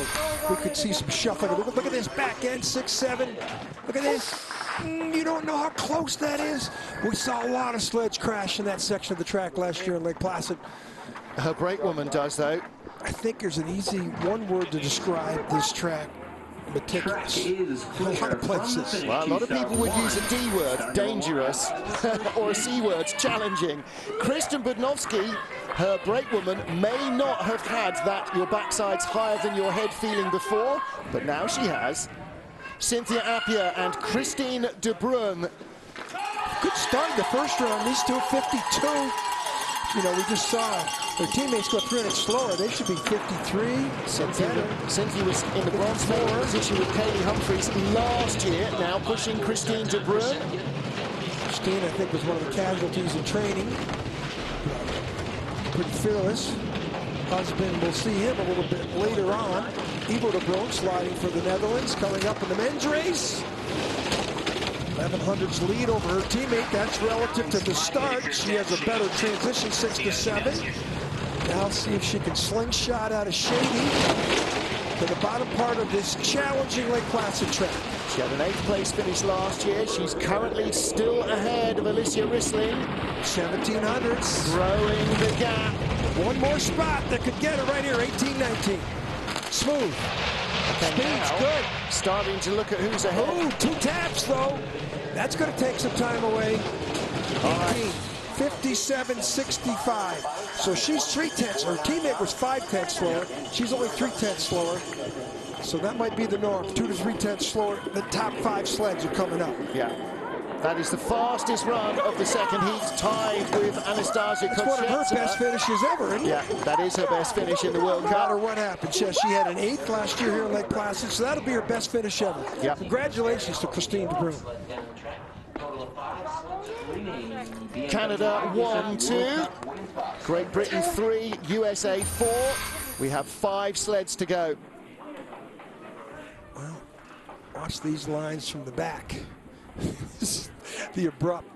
we could see some shuffling. Look at this back end, 6-7. Look at this. You don't know how close that is. We saw a lot of sleds crash in that section of the track last year in Lake Placid. Her brakewoman does, though. I think there's an easy one word to describe this track. Meticulous. A lot of places. Well, a lot of people would use a D word, dangerous, or a C word, challenging. Kristen Budnowski, her brakewoman, may not have had that your backside's higher than your head feeling before, but now she has. Cynthia Appia and Christine De Bruyn. Good start in the first round. These two 52. You know, we just saw their teammates go 300 slower. They should be 53. Cynthia was in the bronze medal position with Kaylee Humphries last year, now pushing Christine De Bruyn. Christine, I think, was one of the casualties in training. Pretty fearless. Husband, we'll see him a little bit later on. Ivo De Bruyn sliding for the Netherlands, coming up in the men's race. 1100's lead over her teammate. That's relative to the start. She has a better transition, 6-7. Now see if she can slingshot out of Shady to the bottom part of this challenging Lake Placid track. She had an 8th place finish last year. She's currently still ahead of Alicia Rissling. 1700s. Growing the gap. One more spot that could get her right here, 18-19. Smooth. Speed's good. Starting to look at who's ahead. Oh, 2 taps, though. That's going to take some time away. 18, 57.65. So she's 3/10. Her teammate was 5/10 slower. She's only 3/10 slower. So that might be the norm. 2 to 3/10 slower. The top 5 sleds are coming up. Yeah. That is the fastest run of the second heat, tied with Anastasia Kocheta. That's one of her best finishes ever, isn't it? Yeah, that is her best finish in the World Cup. No matter what happens. She had an 8th last year here in Lake Placid, so that'll be her best finish ever. Yeah. Congratulations to Christine De Bruyn. Canada 1-2. Great Britain 3, USA 4. We have 5 sleds to go. Well, watch these lines from the back. The abrupt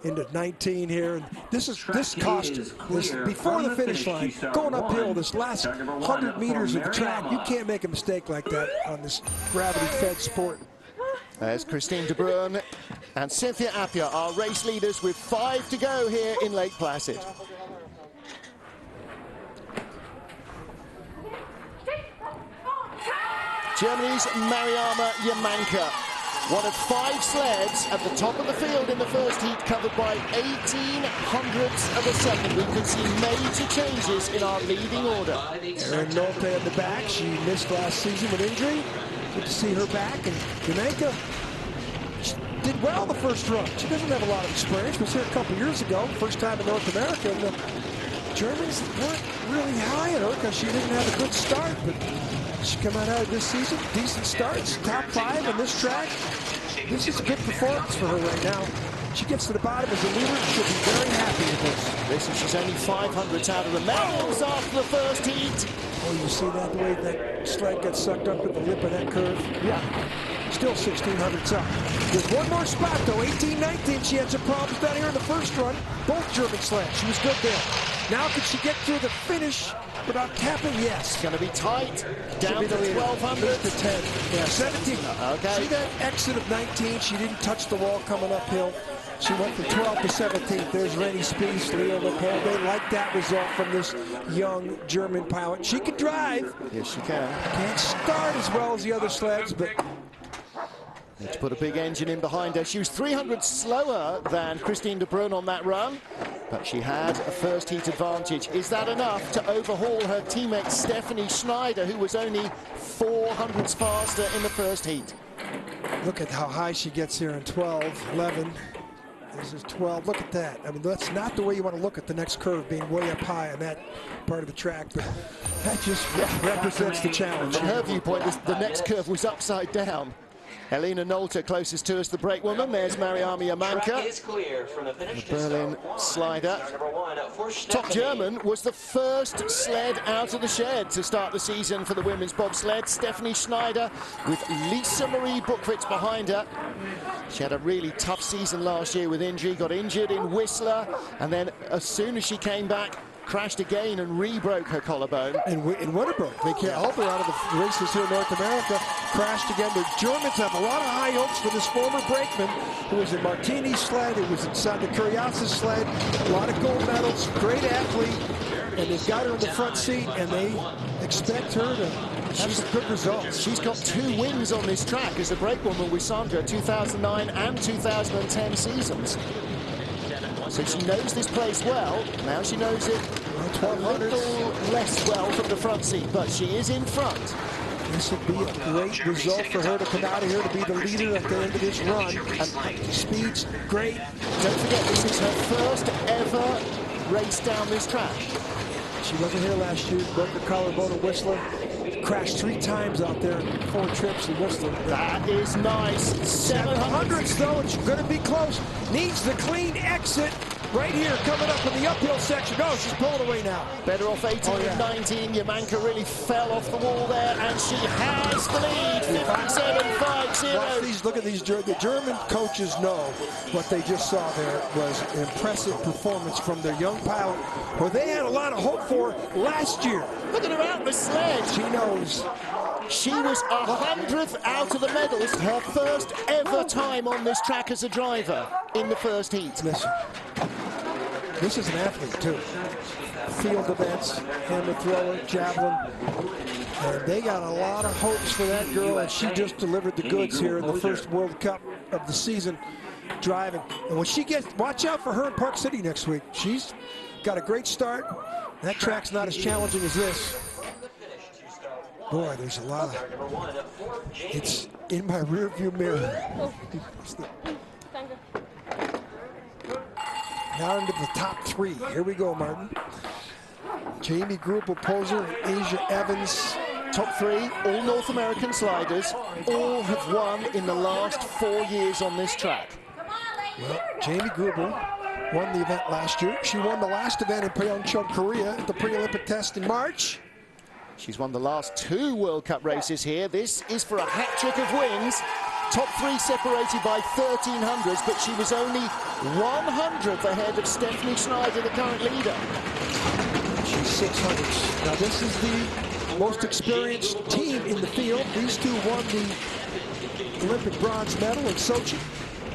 into 19 here, and this cost this before the finish line, going uphill this last 100 meters of the track. You can't make a mistake like that on this gravity-fed sport. There's Christine De Bruyn and Cynthia Appia, our race leaders, with 5 to go here in Lake Placid. Germany's Mariama Yamanka. One of 5 sleds at the top of the field in the first heat, covered by 1800ths of a second. We could see major changes in our leading order. Erin Nolte at the back. She missed last season with injury. Good to see her back. And Yamanka did well the first run. She doesn't have a lot of experience. Was here a couple years ago, first time in North America. And the Germans weren't really high on her because she didn't have a good start. But she come out of this season, decent starts, top 5 on this track. This is a good performance for her right now. She gets to the bottom as a leader. She'll be very happy with this. Listen, she's only 500ths out of the medals after the first heat. Oh, you see that, the way that sled got sucked up at the lip of that curve? Yeah. Still 1600ths up. There's one more spot, though. 18-19. She had some problems down here in the first run. Both German sleds. She was good there. Now, could she get through the finish without tapping? Yes. It's going to be tight. Down to 1200. To 10. Yeah, 17. Okay. See that exit of 19? She didn't touch the wall coming uphill. She went from 12 to 17th. There's Rennie Spies, Leo Lepore. They like that result from this young German pilot. She can drive. Yes, she can. Can't start as well as the other sleds, but need to put a big engine in behind her. She was 300 slower than Christine De Bruyn on that run, but she had a first heat advantage. Is that enough to overhaul her teammate Stephanie Schneider, who was only 400s faster in the first heat? Look at how high she gets here in 12, 11. This is 12. Look at that. I mean, that's not the way you want to look at the next curve, being way up high on that part of the track, but that just represents the challenge. From her viewpoint, the next curve was upside down. Elina Nolter closest to us, the brake woman. There's Mariami Amanka, the Berlin slider. Top German was the first sled out of the shed to start the season for the women's bobsled. Stephanie Schneider with Lisa Marie Buchwitz behind her. She had a really tough season last year with injury, got injured in Whistler, and then as soon as she came back, crashed again and re-broke her collarbone. In Winterbrook, they can't help her out of the races here in North America. Crashed again. The Germans have a lot of high hopes for this former brakeman who was in Martini's sled, who was inside the Curiasis sled. A lot of gold medals, great athlete, and they've got her in the front seat, and they expect her to have some good results. She's got 2 wins on this track as a brakewoman with Sandra, 2009 and 2010 seasons. So she knows this place well. Now she knows it a little less well from the front seat, but she is in front. This would be a great result for her to come out of here to be the leader at the end of this run. And speed's great. Don't forget, this is her first ever race down this track. She wasn't here last year, broke her collarbone in Whistler. Crashed 3 times out there in 4 trips in Whistler. That is nice. 700s though, it's going to be close. Needs the clean exit right here coming up in the uphill section. No, she's pulling away now. Better off 18 and 19. Yamanka really fell off the wall there, and she has the lead. 57.50. Look at these. The German coaches know what they just saw there was an impressive performance from their young pilot, who they had a lot of hope for last year. Look at her out the sled. She knows. She was 100th out of the medals, her first ever time on this track as a driver in the first heat. Listen, this is an athlete too. Field events, hammer thrower, javelin. And they got a lot of hopes for that girl, and she just delivered the goods here in the first World Cup of the season driving. And when she gets, watch out for her in Park City next week. She's got a great start. That track's not as challenging as this. Boy, there's a lot of, it's in my rear view mirror. Now into the top 3. Here we go, Martin. Jamie Grubel-Poser and Asia Evans. Top 3, all North American sliders, all have won in the last 4 years on this track. Well, Jamie Grubel won the event last year. She won the last event in Pyeongchang, Korea at the pre-Olympic test in March. She's won the last 2 World Cup races here. This is for a hat trick of wins. Top 3 separated by 1300s, but she was only 100th ahead of Stephanie Schneider, the current leader. She's 600s. Now this is the most experienced team in the field. These 2 won the Olympic bronze medal in Sochi.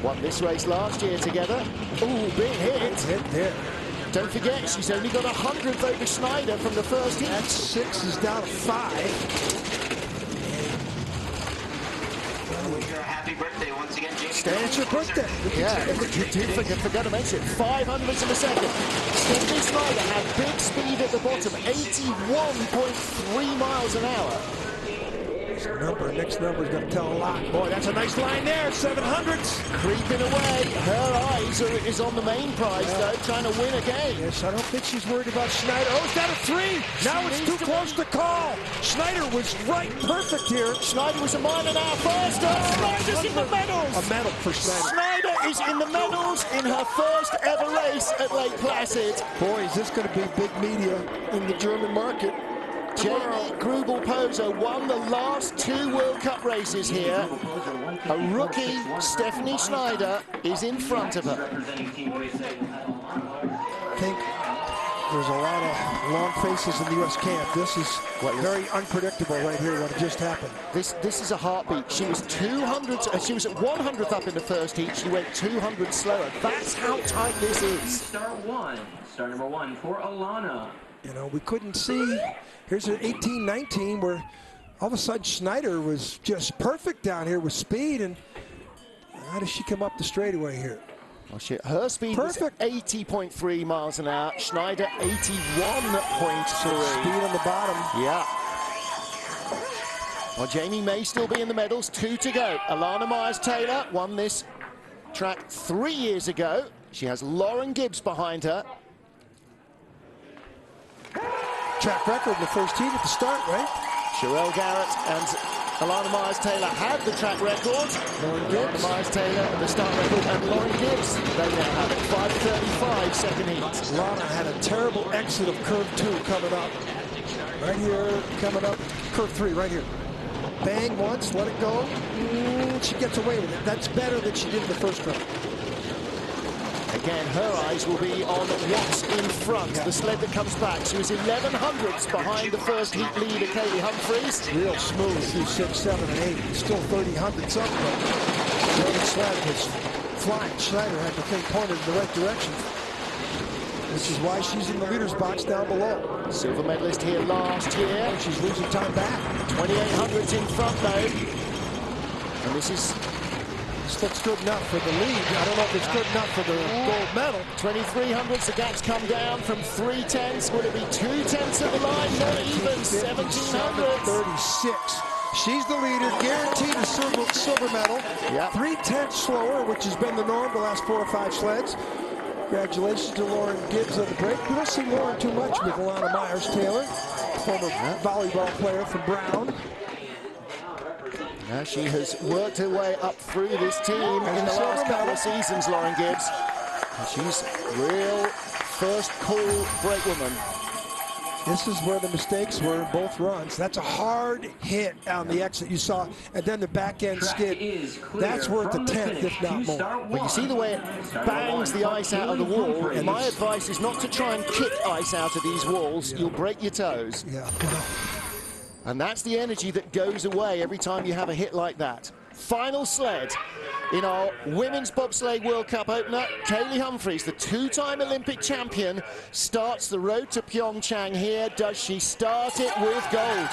Won this race last year together. Ooh, big hit. Hit there. Don't forget, she's only got 100th over Schneider from the first heat. That 6 is down to 5. Happy birthday once again, Jamie. It's your birthday. Yeah, you do forget to mention 500ths of a second. Stephanie Schneider had big speed at the bottom, 81.3 miles an hour. Next number is going to tell a lot. Boy, that's a nice line there. 700s. Creeping away. Her eyes is on the main prize, though, trying to win again. Yes, I don't think she's worried about Schneider. Oh, is that a 3? Now it's too close to call. Schneider was right perfect here. Schneider was a mile an hour faster. Schneider's in the medals. A medal for Schneider. Schneider is in the medals in her first ever race at Lake Placid. Boy, is this going to be big media in the German market. Jamie Grubel-Poser won the last 2 World Cup races here. A rookie, Stephanie Schneider, is in front of her. I think there's a lot of long faces in the U.S. camp. This is very unpredictable right here, what just happened. This is a heartbeat. She was 200. She was at 100th up in the first heat. She went 200 slower. That's how tight this is. Star number 1 for Alana. You know, we couldn't see. Here's an 18-19 where all of a sudden Schneider was just perfect down here with speed, and how does she come up the straightaway here? Oh, shit. Her speed was 80.3 miles an hour. Schneider 81.3. Speed on the bottom. Yeah. Well, Jamie may still be in the medals. 2 to go. Alana Myers-Taylor won this track 3 years ago. She has Lauren Gibbs behind her. Track record in the first heat at the start, right? Sherelle Garrett and Alana Myers-Taylor had the track record. Lauren Gibbs. Alana Myers-Taylor, the start record, and Lauren Gibbs. They now have it. 5:35 second heat. Alana had a terrible exit of curve 2 coming up. Right here, coming up, curve 3, right here. Bang once, let it go. She gets away with it. That's better than she did in the first round. Again, her eyes will be on what's in front. The sled that comes back. She was 11 hundredths behind the first heat leader, Kaylee Humphries. Real smooth through 6, 7, and 8. Still 30 hundredths up, but the other sled was flying. Schneider had the thing pointed in the right direction. This is why she's in the leader's box down below. Silver medalist here last year. And she's losing time back. 28 hundredths in front though. And this looks good enough for the lead. I don't know if it's good enough for the gold medal. 23 hundredths, the gap's come down from 3/10. Will it be 2/10 of the line? Not even 17 hundredths. 36. She's the leader, guaranteed a silver medal. Yep. 3/10 slower, which has been the norm the last 4 or 5 sleds. Congratulations to Lauren Gibbs on the break. We don't see Lauren too much with Alana Myers-Taylor, former volleyball player from Brown. Now she has worked her way up through this team in the last couple of seasons, Lauren Gibbs. And she's real first call brakewoman. This is where the mistakes were in both runs. That's a hard hit on the exit you saw, and then the back end skid. That's worth a 10th, if not more. But you see the way it bangs the ice out of the wall. And my advice is not to try and kick ice out of these walls. You'll break your toes. Yeah. And that's the energy that goes away every time you have a hit like that. Final sled in our Women's Bobsleigh World Cup opener. Kaylee Humphries, the 2-time Olympic champion, starts the road to Pyeongchang here. Does she start it with gold?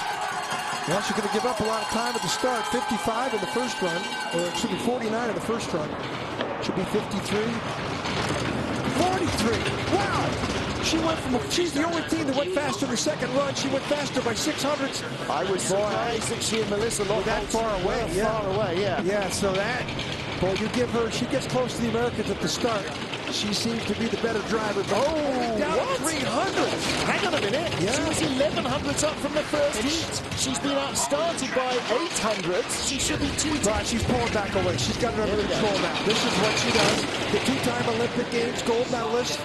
Well, she's going to give up a lot of time at the start. 55 in the first run, or it should be 49 in the first run. Should be 53. 43. Wow! She's the only team that went faster the second run. She went faster by 6 hundredths. I was surprised that she and Melissa Locke that far away. Far away, yeah. Yeah, so that, boy, you give her, she gets close to the Americans at the start. She seems to be the better driver. Oh, down what? 300. Hang on a minute. Yeah. She was 11 hundredths up from the first heat. She's been outstarted by 8 hundredths. She should be 2. Right, she's pulling back away. She's got it under control now. This is what she does. The 2-time Olympic Games gold medalist.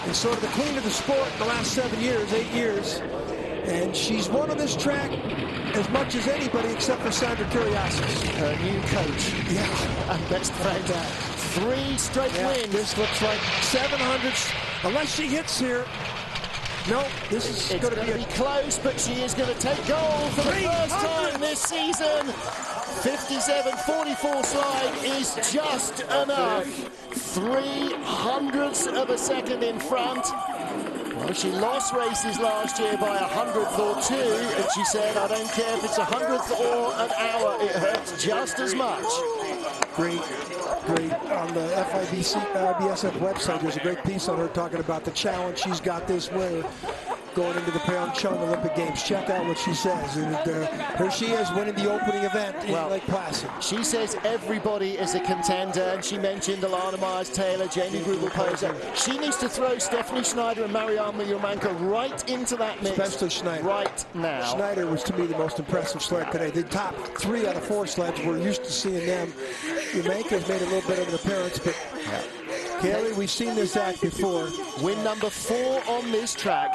And sort of the queen of the sport in the last 7 years, 8 years. And she's won on this track as much as anybody except for Sandra Kiriasis. Her new coach. Yeah. And best friend. 3 straight wins. This looks like 700s, unless she hits here. No, this is going to be close, but she is going to take gold for the first time this season. 57.44 slide is just enough. 3/100ths of a second in front. Well, she lost races last year by 100th or 2, and she said, I don't care if it's 100th or an hour, it hurts just as much. Great. On the IBSF website, there's a great piece on her talking about the challenge she's got this winter going into the Pyeongchang Olympic Games. Check out what she says. And here she is winning the opening event in Lake Placid. She says everybody is a contender, and she mentioned Alana Myers-Taylor, Jamie Grubel-Poser. She needs to throw Stephanie Schneider and Marianne Yarmolenko right into that mix. Especially Schneider. Right now. Schneider was, to me, the most impressive sled today. The top 3 out of 4 sleds, we're used to seeing them. Yarmolenko's made a little bit of an appearance, but Kaylee, we've seen this act before. Win number 4 on this track.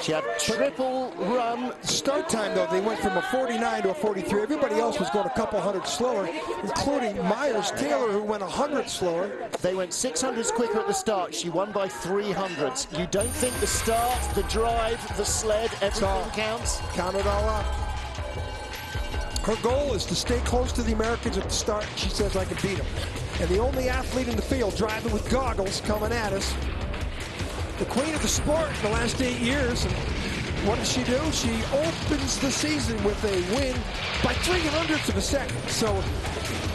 She had triple run. Start time, though, they went from a 49 to a 43. Everybody else was going a couple hundred slower, including Myers-Taylor, who went 100 slower. They went 600s quicker at the start. She won by 300s. You don't think the start, the drive, the sled, everything counts? Count it all up. Her goal is to stay close to the Americans at the start. She says, I can beat them. And the only athlete in the field driving with goggles coming at us. The queen of the sport in the last 8 years. And what does she do? She opens the season with a win by 3/100ths of a second. So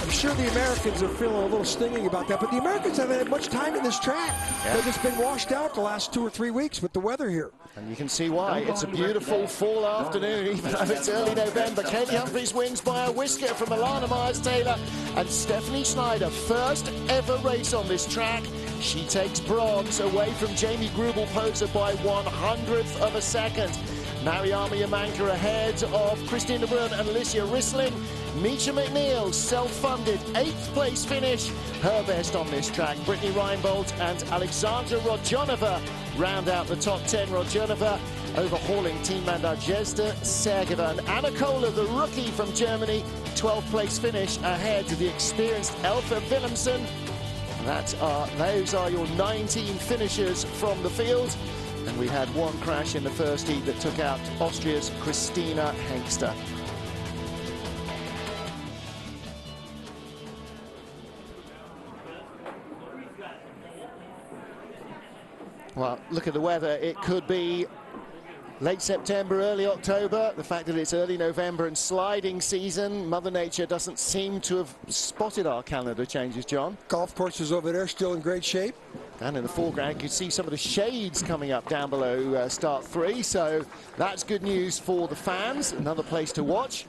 I'm sure the Americans are feeling a little stinging about that, but the Americans haven't had much time in this track. Yeah. They've just been washed out the last 2 or 3 weeks with the weather here. And you can see why. It's a beautiful fall afternoon, even though it's early November. Kaylee Humphries wins by a whisker from Alana Myers-Taylor. And Stephanie Schneider, first ever race on this track. She takes bronze away from Jamie Grubel-Poser by 1/100th of a second. Mariama Yamanka ahead of Christina Brun and Alicia Rissling. Misha McNeil, self-funded 8th place finish, her best on this track. Brittany Reinbold and Alexandra Rodionova round out the top 10. Rodionova overhauling Team Nadezhda Sergeva. And Anna Kohler, the rookie from Germany, 12th place finish ahead of the experienced Elfa Willemsen. Those are your 19 finishers from the field. And we had one crash in the first heat that took out Austria's Christina Hengster. Well, look at the weather. It could be late September, early October. The fact that it's early November and sliding season, Mother Nature doesn't seem to have spotted our calendar changes, John. Golf courses over there still in great shape. And in the foreground, you can see some of the shades coming up down below start 3. So that's good news for the fans. Another place to watch.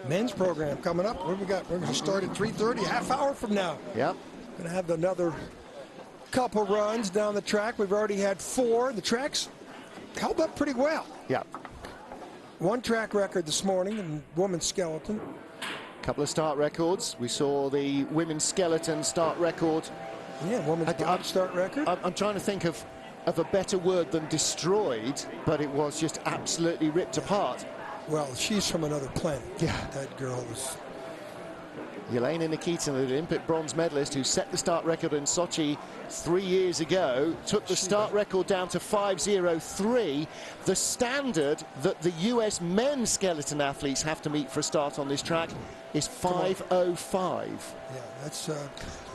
Men's program coming up. What we got? We're going to start at 3:30, a half hour from now. Yep. Going to have another couple runs down the track. We've already had 4. The track's held up pretty well. Yep. One track record this morning in women's skeleton. Couple of start records. We saw the women's skeleton start record. Yeah, women's bob start record. I'm trying to think of a better word than destroyed, but it was just absolutely ripped apart. Well, she's from another planet. Yeah. That girl was... Yelena Nikitin, the Olympic bronze medalist who set the start record in Sochi 3 years ago, took the start record down to 5:03. The standard that the US men's skeleton athletes have to meet for a start on this track is 5:05. Yeah, that's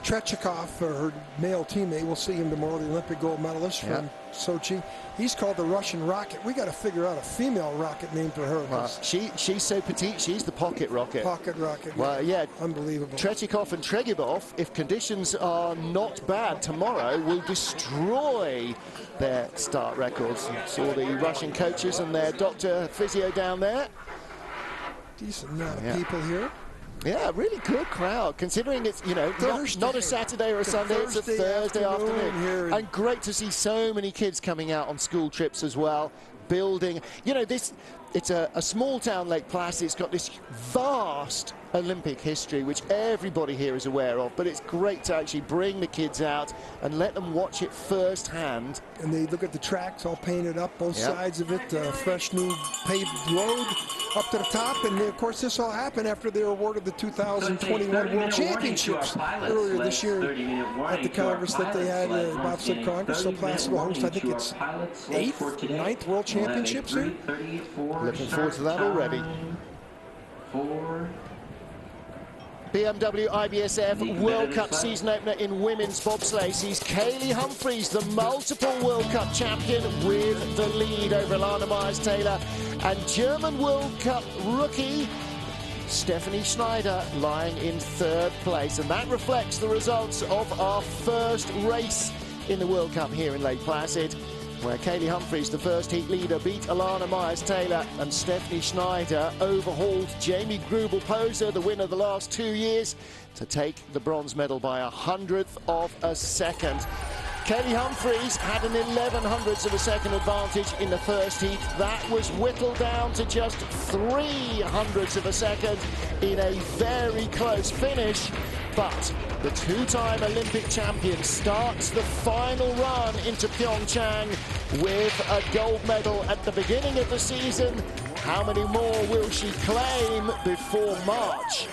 Trechikov, her male teammate. We'll see him tomorrow, the Olympic gold medalist from Sochi. He's called the Russian Rocket. We got to figure out a female rocket name for her. Well, she's so petite, she's the pocket rocket. Pocket rocket. Well, yeah. Unbelievable. Trechikov and Tregibov, if conditions are not bad tomorrow, will destroy their start records. Saw the Russian coaches and their doctor physio down there. Decent amount of people here. Yeah, really good crowd, considering it's, you know, not a Saturday or a Sunday, it's a Thursday afternoon. Here. And great to see so many kids coming out on school trips as well, building, you know, it's a small town, Lake Placid. It's got this vast Olympic history, which everybody here is aware of, but it's great to actually bring the kids out and let them watch it firsthand. And they look at the tracks all painted up, both sides of it, fresh new paved road up to the top. And of course, this all happened after they were awarded the 2021 World Championships earlier this year at the Congress that they had, Bobsleigh Congress. So Placid will host, I think it's 8th, 9th World Championships here. Looking forward to that already. BMW IBSF World Cup season opener in women's bobsleigh sees Kaylee Humphries, the multiple World Cup champion, with the lead over Alana Myers-Taylor, and German World Cup rookie Stephanie Schneider lying in 3rd place. And that reflects the results of our first race in the World Cup here in Lake Placid, where Kaylee Humphries, the first heat leader, beat Alana Myers-Taylor, and Stephanie Schneider overhauled Jamie Grubel-Poser, the winner the last 2 years, to take the bronze medal by 100th of a second. Kaylee Humphries had an 11/100ths of a second advantage in the first heat. That was whittled down to just 3/100ths of a second in a very close finish. But the 2-time Olympic champion starts the final run into Pyeongchang with a gold medal at the beginning of the season. How many more will she claim before March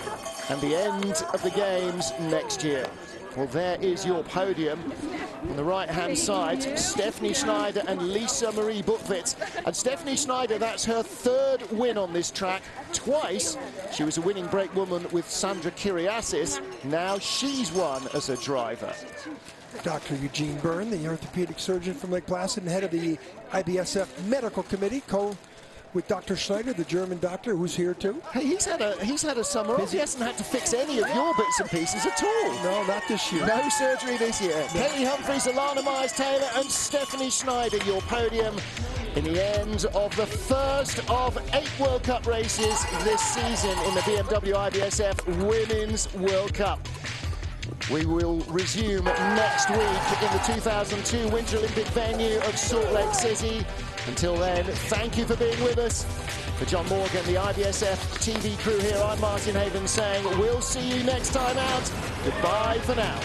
and the end of the Games next year? Well, there is your podium. On the right-hand side, Stephanie Schneider and Lisa Marie Buchwitz. And Stephanie Schneider, that's her 3rd win on this track. Twice, she was a winning brakewoman with Sandra Kyriasis. Now she's won as a driver. Dr. Eugene Byrne, the orthopedic surgeon from Lake Placid and head of the IBSF Medical Committee, with Dr. Schneider, the German doctor, who's here too. Hey, he's had a summer off. He hasn't had to fix any of your bits and pieces at all. No, not this year. No surgery this year. No. Kelly Humphries, Alana Myers-Taylor and Stephanie Schneider, your podium in the end of the first of 8 World Cup races this season in the BMW IBSF Women's World Cup. We will resume next week in the 2002 Winter Olympic venue of Salt Lake City. Until then, thank you for being with us. For John Morgan, the IBSF TV crew here, I'm Martin Haven saying we'll see you next time out. Goodbye for now.